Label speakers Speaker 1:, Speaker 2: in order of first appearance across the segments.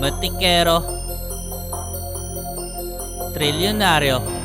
Speaker 1: Matikero, trilyonaryo.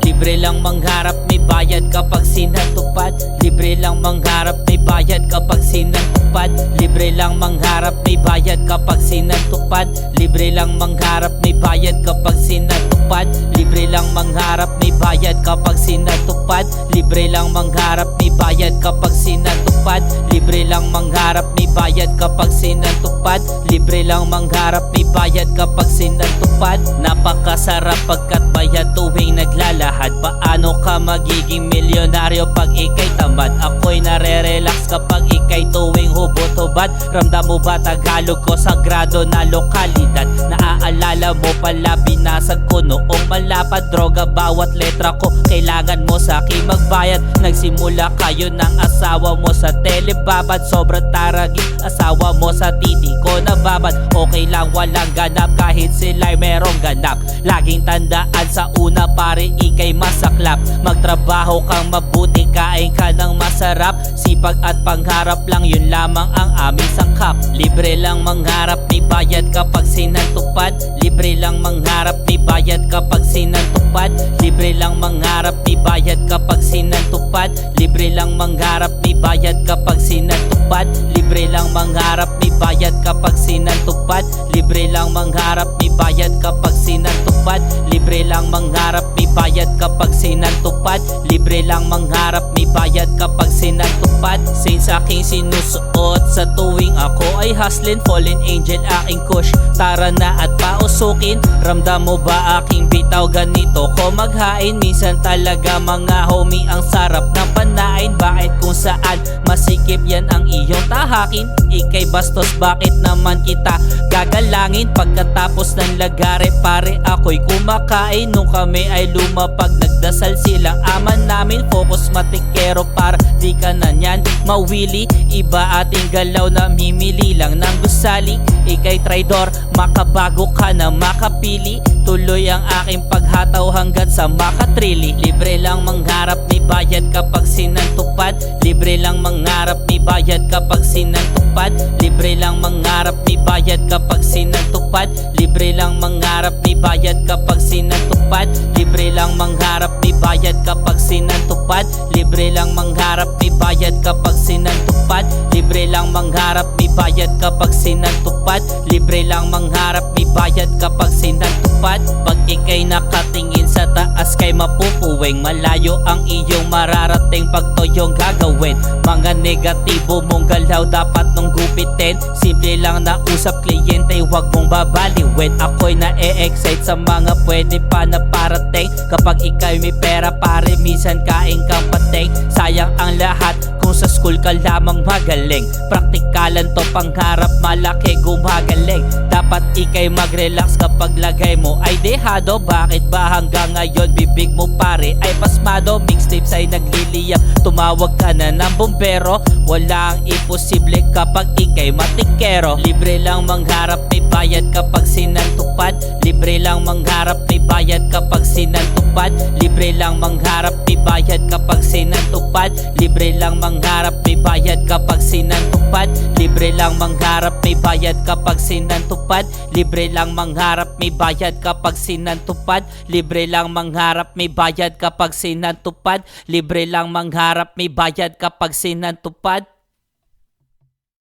Speaker 1: Libre lang mangharap, may bayad kapag sinatupad. Libre lang mangharap, may bayad kapag sinatupad. Libre lang mangharap, may bayad kapag sinatupad. Libre lang mangharap, may bayad kapag sinatupad. Libre lang mangharap, may bayad kapag sinatupad. Libre lang mangharap, may bayad kapag sinatupad. Libre lang mangharap, may bayad kapag sinatupad. Libre lang mangharap, may bayad kapag sinatupad. Napakasarap pagkat bayad tuwing naglalahad. Paano ka magiging milyonaryo pag ikay tamad? Ako'y nare-relax kapag ikay tuwing hubot-hubad. Ramdam mo ba Tagalog ko sagrado na lokalidad? Naaalala mo pala binasag ko noong malapad. Droga bawat letra ko, kailangan mo sa akin magbayad. Nagsimula kayo ng asawa mo sa telebabad. Sobrang taragin asawa mo sa titi ko nababad. Okay lang walang ganap kahit sila'y merong ganap. Laging tandaan sa una pare ikay masaklap. Magtrabaho kang mabuti, kain ka ng masarap. Sipag at pangharap lang yun lamang ang aming sangkap. Libre lang mangharap, may bayad kapag sinatupad. Libre lang mangharap, may bayad kapag sinatupad. Libre lang mangharap, may bayad kapag sinatupad. Libre lang mangharap, may bayad kapag sinatupad. Libre lang mangharap, may bayad kapag sinatupad. Libre lang mangharap, may bayad kapag sinatupad. Libre lang mangharap, may bayad kapag sinatupad. Libre lang mangharap, may bayad kapag sinatupad. Since aking sinusuot sa tuwing ako ay hustlin. Fallen angel aking kush, tara na at pausukin. Ramdam mo ba aking bitaw, ganito ko maghain. Minsan talaga mga homie ang sarap ng panain. Bakit kung saan masikip yan ang iyong tahakin? Ikay bastos, bakit naman kita gagalangin? Pagkatapos ng lagare pare ako'y kumakain. Nung kami ay lumapag nagdasal silang aman namin. Focus matikero para di ka na nyan mawili. Iba ating galaw na mimili lang ng gusali. Ikay traidor, makabago ka na makapili. Tuloy ang aking paghataw hanggat sa makatrili. Libre lang mangharap, may bayad kapag sinatupad. Libre lang mangharap, may bayad kapag sinatupad. Libre lang mangharap, may bayad kapag sinatupad. Libre lang mangharap, may bayad kapag sinatupad. Libre lang mangharap, may bayad kapag sinatupad. Libre lang mangharap, may bayad kapag sinatupad. Libre lang mangharap, may bayad kapag sinatupad. Libre lang mangharap, may bayad kapag sinatupad. Pag ikay nakatingin sa taas kay mapupuwing, malayo ang iyong mararating pag toyong gagawin. Mga negatibo mong galaw dapat nung gupitin. Simple lang na usap kliyente, huwag mong babaliwin. Ako'y na-e-excite sa mga pwede pa na parating. Kapag ikay may pera pare, minsan kain kang pating. Sayang ang lahat kung sa school ka lamang magaling. Praktikalan to pangharap, malaki gumagaling. Dapat ikay mag-relax kapag lagay mo ay dehado. Bakit ba hanggang ngayon bibig mo pare ay pasmado? Mixtapes ay nagliliyab, tumawag ka na ng bumbero. Wala ang imposible kapag ikay matikero. Libre lang mangharap, may bayad kapag sinatupad. Libre lang mangharap, may bayad kapag sinatupad. Libre lang mangharap, may bayad kapag sinatupad. Libre lang mangharap, may bayad kapag sinatupad. Libre lang mangharap, may bayad kapag sinatupad. Libre lang mangharap, may bayad kapag sinatupad. Libre lang mangharap, may bayad kapag sinatupad. Libre lang mangharap, may bayad kapag sinatupad.